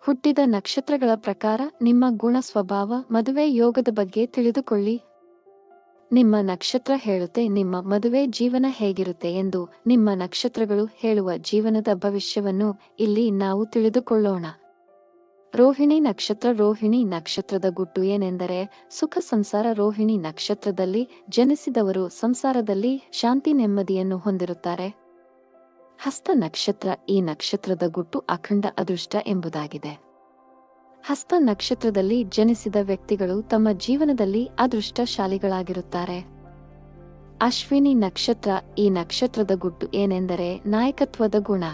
ಹುಟ್ಟಿದ ನಕ್ಷತ್ರಗಳ ಪ್ರಕಾರ ನಿಮ್ಮ ಗುಣ ಸ್ವಭಾವ ಮದುವೆ ಯೋಗದ ಬಗ್ಗೆ ತಿಳಿದುಕೊಳ್ಳಿ. ನಿಮ್ಮ ನಕ್ಷತ್ರ ಹೇಳುತ್ತೆ ನಿಮ್ಮ ಮದುವೆ ಜೀವನ ಹೇಗಿರುತ್ತೆ ಎಂದು. ನಿಮ್ಮ ನಕ್ಷತ್ರಗಳು ಹೇಳುವ ಜೀವನದ ಭವಿಷ್ಯವನ್ನು ಇಲ್ಲಿ ನಾವು ತಿಳಿದುಕೊಳ್ಳೋಣ. ರೋಹಿಣಿ ನಕ್ಷತ್ರ. ರೋಹಿಣಿ ನಕ್ಷತ್ರದ ಗುಟ್ಟು ಏನೆಂದರೆ ಸುಖ ಸಂಸಾರ. ರೋಹಿಣಿ ನಕ್ಷತ್ರದಲ್ಲಿ ಜನಿಸಿದವರು ಸಂಸಾರದಲ್ಲಿ ಶಾಂತಿ ನೆಮ್ಮದಿಯನ್ನು ಹೊಂದಿರುತ್ತಾರೆ. ಹಸ್ತ ನಕ್ಷತ್ರ. ಈ ನಕ್ಷತ್ರದ ಗುಟ್ಟು ಅಖಂಡ ಅದೃಷ್ಟ ಎಂಬುದಾಗಿದೆ. ಹಸ್ತ ನಕ್ಷತ್ರದಲ್ಲಿ ಜನಿಸಿದ ವ್ಯಕ್ತಿಗಳು ತಮ್ಮ ಜೀವನದಲ್ಲಿ ಅದೃಷ್ಟಶಾಲಿಗಳಾಗಿರುತ್ತಾರೆ. ಅಶ್ವಿನಿ ನಕ್ಷತ್ರ. ಈ ನಕ್ಷತ್ರದ ಗುಟ್ಟು ಏನೆಂದರೆ ನಾಯಕತ್ವದ ಗುಣ.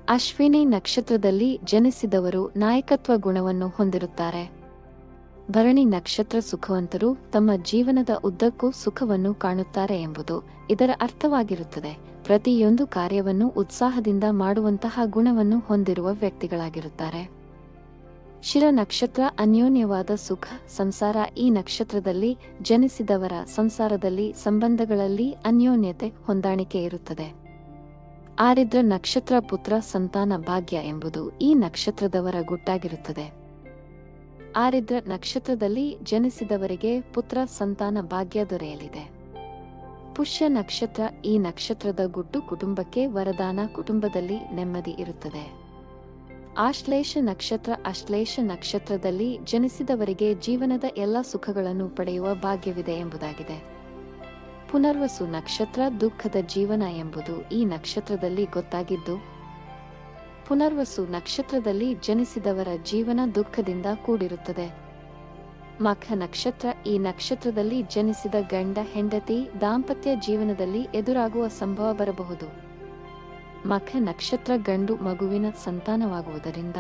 ಅಶ್ವಿನಿ ನಕ್ಷತ್ರದಲ್ಲಿ ಜನಿಸಿದವರು ನಾಯಕತ್ವ ಗುಣವನ್ನು ಹೊಂದಿರುತ್ತಾರೆ. ಭರಣಿ ನಕ್ಷತ್ರ. ಸುಖವಂತರು ತಮ್ಮ ಜೀವನದ ಉದ್ದಕ್ಕೂ ಸುಖವನ್ನು ಕಾಣುತ್ತಾರೆ ಎಂಬುದು ಇದರ ಅರ್ಥವಾಗಿರುತ್ತದೆ. ಪ್ರತಿಯೊಂದು ಕಾರ್ಯವನ್ನು ಉತ್ಸಾಹದಿಂದ ಮಾಡುವಂತಹ ಗುಣವನ್ನು ಹೊಂದಿರುವ ವ್ಯಕ್ತಿಗಳಾಗಿರುತ್ತಾರೆ. ಶಿರ ನಕ್ಷತ್ರ. ಅನ್ಯೋನ್ಯವಾದ ಸುಖ ಸಂಸಾರ. ಈ ನಕ್ಷತ್ರದಲ್ಲಿ ಜನಿಸಿದವರ ಸಂಸಾರದಲ್ಲಿ ಸಂಬಂಧಗಳಲ್ಲಿ ಅನ್ಯೋನ್ಯತೆ ಹೊಂದಾಣಿಕೆ ಇರುತ್ತದೆ. ಆರಿದ್ರ ನಕ್ಷತ್ರ. ಪುತ್ರ ಸಂತಾನ ಭಾಗ್ಯ ಎಂಬುದು ಈ ನಕ್ಷತ್ರದವರ ಗುಟ್ಟಾಗಿರುತ್ತದೆ. ಆರಿದ್ರ ನಕ್ಷತ್ರದಲ್ಲಿ ಜನಿಸಿದವರಿಗೆ ಪುತ್ರ ಸಂತಾನ ಭಾಗ್ಯ ದೊರೆಯಲಿದೆ. ಪುಷ್ಯ ನಕ್ಷತ್ರ. ಈ ನಕ್ಷತ್ರದ ಗುಟ್ಟು ಕುಟುಂಬಕ್ಕೆ ವರದಾನ. ಕುಟುಂಬದಲ್ಲಿ ನೆಮ್ಮದಿ ಇರುತ್ತದೆ. ಆಶ್ಲೇಷ ನಕ್ಷತ್ರ. ಆಶ್ಲೇಷ ನಕ್ಷತ್ರದಲ್ಲಿ ಜನಿಸಿದವರಿಗೆ ಜೀವನದ ಎಲ್ಲ ಸುಖಗಳನ್ನು ಪಡೆಯುವ ಭಾಗ್ಯವಿದೆ ಎಂಬುದಾಗಿದೆ. ಪುನರ್ವಸು ನಕ್ಷತ್ರ. ದುಃಖದ ಜೀವನ ಎಂಬುದು ಈ ನಕ್ಷತ್ರದಲ್ಲಿ ಗೊತ್ತಾಗಿದ್ದು ಪುನರ್ವಸು ನಕ್ಷತ್ರದಲ್ಲಿ ಜನಿಸಿದವರ ಜೀವನ ದುಃಖದಿಂದ ಕೂಡಿರುತ್ತದೆ. ಮಖ ನಕ್ಷತ್ರ. ಈ ನಕ್ಷತ್ರದಲ್ಲಿ ಜನಿಸಿದ ಗಂಡ ಹೆಂಡತಿ ದಾಂಪತ್ಯ ಜೀವನದಲ್ಲಿ ಎದುರಾಗುವ ಸಂಭವ ಬರಬಹುದು. ಮಖ ನಕ್ಷತ್ರ ಗಂಡು ಮಗುವಿನ ಸಂತಾನವಾಗುವುದರಿಂದ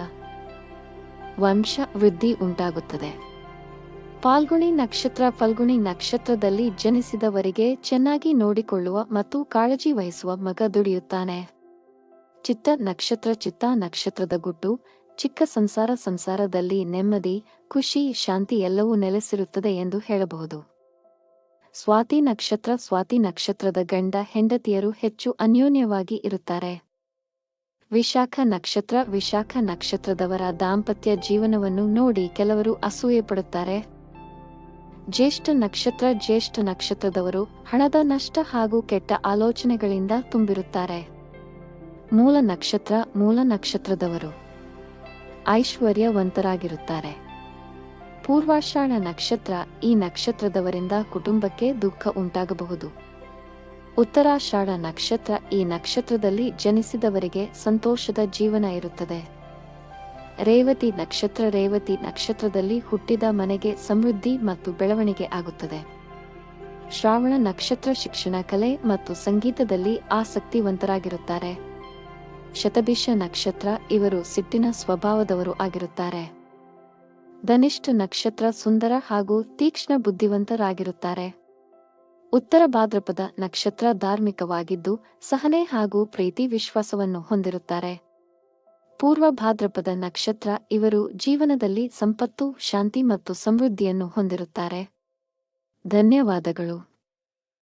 ವಂಶ ವೃದ್ಧಿ ಉಂಟಾಗುತ್ತದೆ. ಫಾಲ್ಗುಣಿ ನಕ್ಷತ್ರ. ಫಲ್ಗುಣಿ ನಕ್ಷತ್ರದಲ್ಲಿ ಜನಿಸಿದವರಿಗೆ ಚೆನ್ನಾಗಿ ನೋಡಿಕೊಳ್ಳುವ ಮತ್ತು ಕಾಳಜಿ ವಹಿಸುವ ಮಗ ದುಡಿಯುತ್ತಾನೆ. ಚಿತ್ತ ನಕ್ಷತ್ರ. ಚಿತ್ತ ನಕ್ಷತ್ರದ ಗುಟ್ಟು ಚಿಕ್ಕ ಸಂಸಾರ. ಸಂಸಾರದಲ್ಲಿ ನೆಮ್ಮದಿ ಖುಷಿ ಶಾಂತಿ ಎಲ್ಲವೂ ನೆಲೆಸಿರುತ್ತದೆ ಎಂದು ಹೇಳಬಹುದು. ಸ್ವಾತಿ ನಕ್ಷತ್ರ. ಸ್ವಾತಿ ನಕ್ಷತ್ರದ ಗಂಡ ಹೆಂಡತಿಯರು ಹೆಚ್ಚು ಅನ್ಯೋನ್ಯವಾಗಿ ಇರುತ್ತಾರೆ. ವಿಶಾಖ ನಕ್ಷತ್ರ. ವಿಶಾಖ ನಕ್ಷತ್ರದವರ ದಾಂಪತ್ಯ ಜೀವನವನ್ನು ನೋಡಿ ಕೆಲವರು ಅಸೂಯೆ ಪಡುತ್ತಾರೆ. ಜ್ಯೇಷ್ಠ ನಕ್ಷತ್ರ. ಜ್ಯೇಷ್ಠ ನಕ್ಷತ್ರದವರು ಹಣದ ನಷ್ಟ ಹಾಗೂ ಕೆಟ್ಟ ಆಲೋಚನೆಗಳಿಂದ ತುಂಬಿರುತ್ತಾರೆ. ಮೂಲ ನಕ್ಷತ್ರ. ಮೂಲ ನಕ್ಷತ್ರದವರು ಐಶ್ವರ್ಯವಂತರಾಗಿರುತ್ತಾರೆ. ಪೂರ್ವಾಷಾಢ ನಕ್ಷತ್ರ. ಈ ನಕ್ಷತ್ರದವರಿಂದ ಕುಟುಂಬಕ್ಕೆ ದುಃಖ ಉಂಟಾಗಬಹುದು. ಉತ್ತರಾಷಾಢ ನಕ್ಷತ್ರ. ಈ ನಕ್ಷತ್ರದಲ್ಲಿ ಜನಿಸಿದವರಿಗೆ ಸಂತೋಷದ ಜೀವನ ಇರುತ್ತದೆ. ರೇವತಿ ನಕ್ಷತ್ರ. ರೇವತಿ ನಕ್ಷತ್ರದಲ್ಲಿ ಹುಟ್ಟಿದ ಮನೆಗೆ ಸಮೃದ್ಧಿ ಮತ್ತು ಬೆಳವಣಿಗೆ ಆಗುತ್ತದೆ. ಶ್ರಾವಣ ನಕ್ಷತ್ರ. ಶಿಕ್ಷಣ ಕಲೆ ಮತ್ತು ಸಂಗೀತದಲ್ಲಿ ಆಸಕ್ತಿವಂತರಾಗಿರುತ್ತಾರೆ. ಶತಭಿಷ ನಕ್ಷತ್ರ. ಇವರು ಸಿಟ್ಟಿನ ಸ್ವಭಾವದವರು ಆಗಿರುತ್ತಾರೆ. ಧನಿಷ್ಠ ನಕ್ಷತ್ರ. ಸುಂದರ ಹಾಗೂ ತೀಕ್ಷ್ಣ ಬುದ್ಧಿವಂತರಾಗಿರುತ್ತಾರೆ. ಉತ್ತರ ಭಾದ್ರಪದ ನಕ್ಷತ್ರ. ಧಾರ್ಮಿಕವಾಗಿದ್ದು ಸಹನೆ ಹಾಗೂ ಪ್ರೀತಿ ವಿಶ್ವಾಸವನ್ನು ಹೊಂದಿರುತ್ತಾರೆ. ಪೂರ್ವ ಭಾದ್ರಪದ ನಕ್ಷತ್ರ. ಇವರು ಜೀವನದಲ್ಲಿ ಸಂಪತ್ತು ಶಾಂತಿ ಮತ್ತು ಸಮೃದ್ಧಿಯನ್ನು ಹೊಂದಿರುತ್ತಾರೆ. ಧನ್ಯವಾದಗಳು.